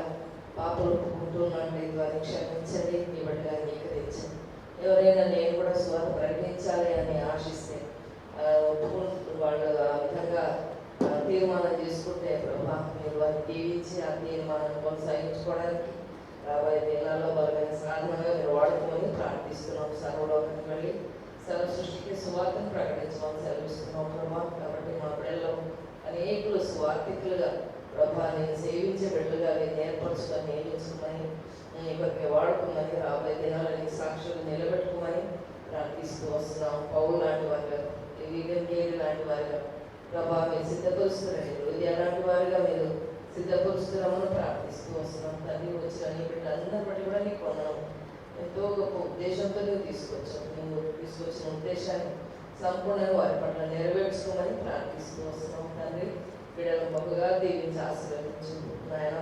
పాపలు ఒప్పుకుంటున్నట్టు వారిని క్షమించండి, మీ బిడ్డగా అంగీకరించండి. ఎవరైనా నేను కూడా స్వార్థ ప్రకటించాలి అని ఆశిస్తే ఒప్పుకుంటూ వాళ్ళు ఆ విధంగా తీర్మానం చేసుకుంటే ప్రభా మీరు వారిని దీవించి ఆ తీర్మానాన్ని కొనసాగించుకోవడానికి రాబోయే దినాల్లో బలమైన సాధనంగా మీరు వాడుకోమని ప్రార్థిస్తున్నాం. సర్వలోకానికి వెళ్ళి సర్వ సృష్టికి సువార్తను ప్రకటించమని సెలవిస్తున్నాం ప్రభా. కాబట్టి మా పిల్లలు అనేకులు స్వార్థికులుగా ప్రభా నేను సేవించే బిడ్డలుగా నేను ఏర్పరచుకొని నియమించుకోమని ఇప్పటికే వాడుకోమని రాబోయే దినాల్లో నీ సాక్షులు నిలబెట్టుకోమని ప్రార్థిస్తూ వస్తున్నాం. పౌలు లాంటి వారిగా, విలియం కేరీ లాంటి వారిగా ప్రభా మీరు సిద్ధపరుస్తున్నారండి. హృదయ లాంటి వారిగా మీరు సిద్ధపరుస్తున్నామని ప్రార్థిస్తూ వస్తున్నాం. తండ్రి వచ్చిన నీ బిడ్డలందరి బట్టి కూడా నీకు కొన్నాం. ఎంతో గొప్ప ఉద్దేశంతో నువ్వు తీసుకొచ్చావు. నువ్వు తీసుకొచ్చిన ఉద్దేశాన్ని సంపూర్ణంగా వారి పట్ల నెరవేర్చుకోమని ప్రార్థిస్తూ వస్తున్నాం. తండ్రి బిడ్డలను బహుగా దీవించి ఆశీర్వదించు నాయన.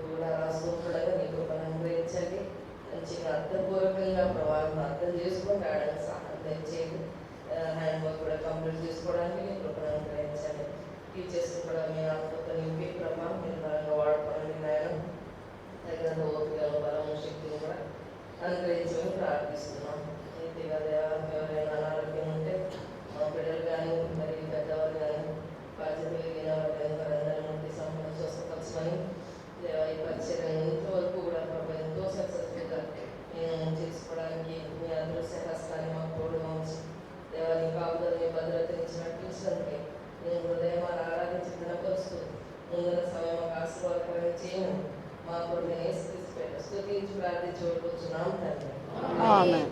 కూడా రాస్తుండగా నీ కృపను అనుగ్రహించండి. మంచిగా అర్థపూర్వకంగా ప్రభావం అర్థం చేసుకొని రావడానికి సహాయం చేయండి. హ్యాండ్ వర్క్ కూడా కంప్లీట్ చేసుకోవడానికి నీ కృపను అనుగ్రహించండి. టీచర్స్ కూడా మీ ఆత్మతో నింపి ప్రభావం మీరు బలంగా వాడుకోండి నాయన. తగినంత ఓపికలు, బలము, శక్తిని కూడా అనుగ్రహించమని ప్రార్థిస్తున్నాం. నీతిగా ఎవరైనా అనారోగ్యం ఉంటే మా పిల్లలు కానీ మరి పెద్దవారు కానీ బాధ్యత కలిగిన వారందరి నుండి సంబంధం స్వస్థపరచమని ఈ పరిచయం ఇంతవరకు కూడా ప్రభావ ఎంతో సక్సెస్ఫుల్గా నేను చేసుకోవడానికి మీ అదృశ్య హస్తాన్ని మాకు తోడుగా ఉంచి దేవాన్ని కాపుదల మీ భద్రతనిచ్చి నడిపించినందుకే నేను హృదయమాన్ని ఆరాధించి దినపరుస్తూ ముందున్న సమయం మాకు ఆశీర్వాదకరంగా చేయను. మా కొరకు స్తుతించి ప్రార్థించి వేడుకొచ్చున్నాం తండ్రి. ఆమేన్.